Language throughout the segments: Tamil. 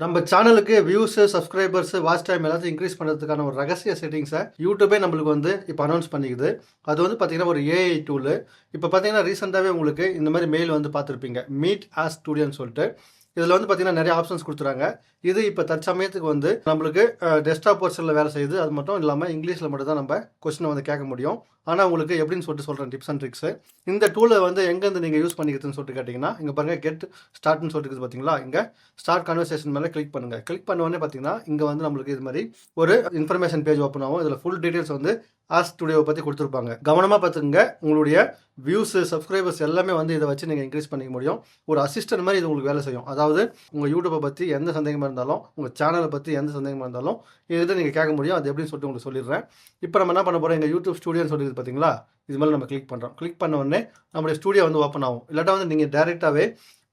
நம்ம சேனலுக்கு வியூஸ், சப்ஸ்கிரைபர்ஸ், வாட்ச் டைம் எல்லாத்தையும் இன்க்ரீஸ் பண்ணுறதுக்கான ஒரு ரகசிய செட்டிங்ஸை யூடியூபே நம்மளுக்கு வந்து இப்போ அனௌன்ஸ் பண்ணிக்குது. அது வந்து பார்த்தீங்கன்னா ஒரு ஏஐ டூலு. இப்போ பார்த்தீங்கன்னா ரீசெண்டாகவே உங்களுக்கு இந்த மாதிரி மெயில் வந்து பார்த்துருப்பீங்க, மீட் ஆஸ் ஸ்டூடியோன்னு சொல்லிட்டு. இதில் வந்து பார்த்தீங்கன்னா நிறைய ஆப்ஷன்ஸ் கொடுத்துறாங்க. இது இப்போ தற்சமயத்துக்கு வந்து நம்மளுக்கு டெஸ்க்டாப் போர்ஷனில் வேலை செய்யுது. அது மட்டும் இல்லாமல் இங்கிலீஷில் மட்டும் தான் நம்ம கொஸ்டினை வந்து கேட்க முடியும். ஆனால் உங்களுக்கு எப்படின்னு சொல்லிட்டு சொல்கிறேன் டிப்ஸ் அண்ட் ட்ரிக்ஸு. இந்த டூலை வந்து எங்கேருந்து நீங்கள் யூஸ் பண்ணிக்கிறதுன்னு சொல்லிட்டு கேட்டிங்கன்னா, இங்கே பாருங்கள் கெட் ஸ்டார்ட்னு சொல்லிட்டு பார்த்தீங்களா, இங்கே ஸ்டார்ட் கன்வர்சேஷன் மேலே கிளிக் பண்ணுங்கள். கிளிக் பண்ண உடனே பார்த்தீங்கன்னா இங்கே வந்து நம்மளுக்கு இது மாதிரி ஒரு இன்ஃபர்மேஷன் பேஜ் ஓப்பன் ஆகும். இதில் ஃபுல் டீட்டெயில்ஸ் வந்து ஆஸ் ஸ்டுடியோவை பற்றி கொடுத்துருப்பாங்க. கவனமாக பார்த்துங்க. உங்களுடைய வியூஸு, சப்ஸ்கிரைபர்ஸ் எல்லாமே வந்து இதை வச்சு நீங்கள் இன்க்ரீஸ் பண்ணிக்க முடியும். ஒரு அசிஸ்டன்ட் மாதிரி இது உங்களுக்கு வேலை செய்யும். அதாவது உங்கள் யூடியூப்பை பற்றி எந்த சந்தேகமாக இருந்தாலும், உங்கள் சேனலை பற்றி எந்த சந்தேகமாக இருந்தாலும் இதை நீங்கள் கேட்க முடியும். அது எப்படின்னு சொல்லிட்டு உங்களுக்கு சொல்லிடுறேன். இப்போ நம்ம என்ன பண்ண போகிறோம், எங்கள் யூடியூப் ஸ்டுடியோன்னு சொல்லிட்டு பார்த்தீங்களா, இது மேலே நம்ம கிளிக் பண்ணுறோம். கிளிக் பண்ண உடனே நம்மளுடைய ஸ்டுடியோ வந்து ஓப்பன் ஆகும். இல்லாட்டா வந்து நீங்கள் டேரெக்டாகவே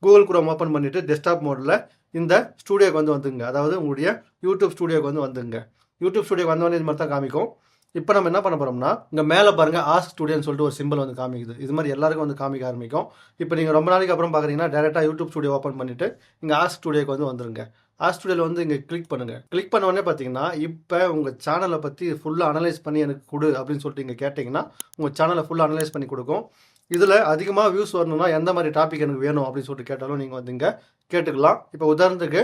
கூகுள் குரோம் ஓப்பன் பண்ணிவிட்டு டெஸ்க்டாப் மோடில் இந்த ஸ்டுடியோக்கு வந்து வந்துங்க. அதாவது உங்களுடைய யூடியூப் ஸ்டுடியோக்கு வந்து வந்துங்க. யூடியூப் ஸ்டுடியோக்கு வந்தோடனே இது மாதிரி தான் காமிக்கும். இப்போ நம்ம என்ன பண்ண போகிறோம்னா, இங்கே மேலே பாருங்கள் ஆஸ்க் ஸ்டுடியோன்னு சொல்லிட்டு ஒரு சிம்பிள் வந்து காமிக்குது. இது மாதிரி எல்லாருக்கும் வந்து காமிக்க ஆரம்பிக்கும். இப்போ நீங்கள் ரொம்ப நாளைக்கு அப்புறம் பார்க்குறீங்கன்னா டேரெக்டாக யூடியூப் ஸ்டுடியோ ஓப்பன் பண்ணிவிட்டு இங்கே ஆஸ்க் ஸ்டுடியோக்கு வந்து வந்துருங்க. ஆஸ்க் ஸ்டுடியோவில் வந்து இங்கே கிளிக் பண்ணுங்கள். கிளிக் பண்ண உடனே பார்த்தீங்கன்னா இப்போ உங்கள் சேனலை பற்றி ஃபுல்லாக அனலைஸ் பண்ணி எனக்கு கொடு அப்படின்னு சொல்லிட்டு இங்கே கேட்டிங்கன்னா உங்கள் சேனலை ஃபுல்லாக அனலைஸ் பண்ணி கொடுக்கும். இதில் அதிகமாக வியூஸ் வரணும்னா எந்த மாதிரி டாபிக் எனக்கு வேணும் அப்படின்னு சொல்லிட்டு கேட்டாலும் நீங்கள் வந்து இங்கே கேட்டுக்கலாம். இப்போ உதாரணத்துக்கு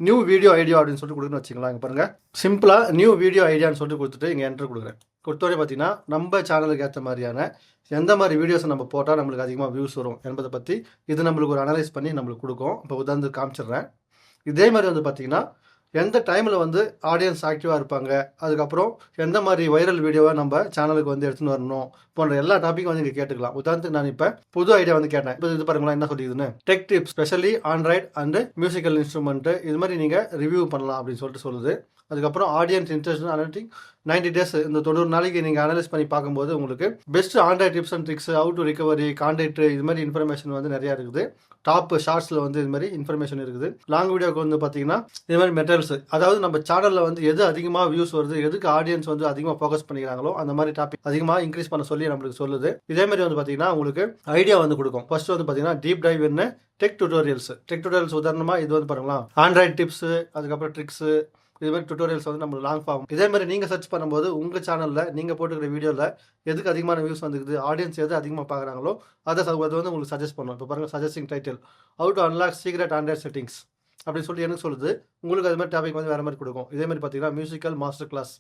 நியூ வீடியோ ஐடியா அப்படின்னு சொல்லிட்டு கொடுக்குன்னு வச்சுக்கலாம். இங்கே பாருங்கள் சிம்பிளாக நியூ வீடியோ ஐடியான்னு சொல்லிட்டு கொடுத்துட்டு இங்கே என்ட்ரு கொடுக்குறேன். கொடுத்தோடனே பார்த்தீங்கன்னா நம்ம சேனலுக்கு ஏற்ற மாதிரியான எந்த மாதிரி வீடியோஸை நம்ம போட்டால் நம்மளுக்கு அதிகமாக வியூஸ் வரும் என்பதை பற்றி இது நம்மளுக்கு ஒரு அனலைஸ் பண்ணி நம்மளுக்கு கொடுக்கும். இப்போ உதாரணத்துக்கு காமிச்சிடுறேன். இதே மாதிரி வந்து பார்த்தீங்கன்னா எந்த டைமில் வந்து ஆடியன்ஸ் ஆக்டிவாக இருப்பாங்க, அதுக்கப்புறம் எந்த மாதிரி வைரல் வீடியோவை நம்ம சேனலுக்கு வந்து எடுத்துன்னு வரணும் போன்ற எல்லா டாப்பிக்கும் வந்து இங்கே கேட்டுக்கலாம். உதாரணத்துக்கு நான் இப்போ புது ஐடியா வந்து கேட்டேன். இப்போ இது பாருங்களா என்ன சொல்லிடுதுன்னு, tech tips specially Android and musical instrument இது மாதிரி நீங்கள் ரிவ்யூ பண்ணலாம் அப்படின்னு சொல்லிட்டு சொல்லுது. அதுக்கப்புறம் ஆடியன்ஸ் இன்ட்ரெஸ்ட் அனலிட்டிக் 90 டேஸ் இந்த 90 நாளைக்கு நீங்கள் அனலைஸ் பண்ணி பார்க்கும்போது உங்களுக்கு best Android tips and tricks, how to recovery, contact இது மாதிரி இன்ஃபர்மேஷன் வந்து நிறையா இருக்குது. டாப் ஷார்ட்ஸில் வந்து இது மாதிரி இன்ஃபர்மேஷன் இருக்குது. லாங் வீடியோக்கு வந்து பார்த்தீங்கன்னா இது மாதிரி மெட்டீரியல்ஸ், அதாவது நம்ம சேனலில் வந்து எது அதிகமாக வியூஸ் வருது, எதுக்கு ஆடியன்ஸ் வந்து அதிகமாக ஃபோக்கஸ் பண்ணிக்கிறாங்களோ அந்த மாதிரி டாபிக் அதிகமாக இன்க்ரீஸ் பண்ண சொல்லி நம்மளுக்கு சொல்லுது. இதே மாதிரி வந்து பார்த்தீங்கன்னா உங்களுக்கு ஐடியா வந்து கொடுக்கும். ஃபர்ஸ்ட் வந்து பார்த்தீங்கன்னா டீப் டைவ் என்ன டெக் டுட்டோரியல்ஸ் உதாரணமாக இது வந்து பாருங்களா ஆண்ட்ராய்டு டிப்ஸு, அதுக்கப்புறம் ட்ரிக்ஸு இது மாதிரி டுட்டோரியல்ஸ் வந்து நம்ம லாங் ஃபார்ம். இதே மாதிரி நீங்கள் சர்ச் பண்ணும்போது உங்கள் சேனலில் நீங்கள் போட்டுக்கிற வீடியோவில் எதுக்கு அதிகமான வியூஸ் வந்துக்குது, ஆடியன்ஸ் எது அதிகமாக பார்க்குறாங்களோ அதை வந்து உங்களுக்கு சஜஸ்ட் பண்ணும். இப்போ பாருங்கள் suggesting title how to unlock secret Android settings அப்படின்னு சொல்லிட்டு எனக்கு சொல்லுது. உங்களுக்கு அது மாதிரி டாபிக் வந்து வேறு மாதிரி கொடுக்கும். இதே மாதிரி பார்த்தீங்கன்னா மியூசிக்கல் மாஸ்டர் கிளாஸ்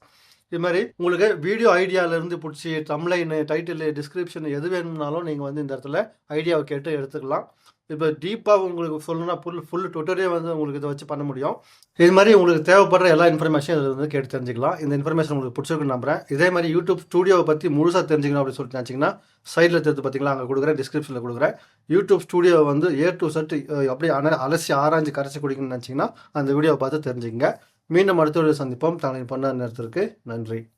இது மாதிரி உங்களுக்கு வீடியோ ஐடியாவிலேருந்து பிடிச்சி தம்ப்லைனு, டைட்டில், டிஸ்கிரிப்ஷன் எது வேணும்னாலும் நீங்கள் வந்து இந்த இடத்துல ஐடியாவை கேட்டு எடுத்துக்கலாம். இப்போ டீப்பாக உங்களுக்கு சொல்லணும்னா ஃபுல் டுட்டோரியல் வந்து உங்களுக்கு இதை வச்சு பண்ண முடியும். இது மாதிரி உங்களுக்கு தேவைப்படுற எல்லா இன்ஃபர்மேஷன் இதில் வந்து கேட்டு தெரிஞ்சுக்கலாம். இந்த இன்ஃபர்மேஷன் உங்களுக்கு பிடிச்சிருக்குன்னு நம்புறேன். இதே மாதிரி யூடியூப் ஸ்டுடியோவை பற்றி முழுசாக தெரிஞ்சுக்கணும் அப்படின்னு சொல்லிட்டு நினச்சிங்கன்னா சைடில் தெரிஞ்சு பார்த்தீங்களா அங்கே கொடுக்குறேன், டிஸ்கிரிப்ஷனில் கொடுக்குறேன். யூடியூப் ஸ்டுடியோவை வந்து ஏ டு செட் அப்படியே அலசி ஆராய்ஞ்சு கரைச்சி குடிக்கணும்னு நினச்சிங்கன்னா அந்த வீடியோவை பார்த்து தெரிஞ்சுக்கங்க. மீண்டும் அடுத்த வீடியோ சந்திப்போம். தங்களை பண்ண நேரத்திற்கு நன்றி.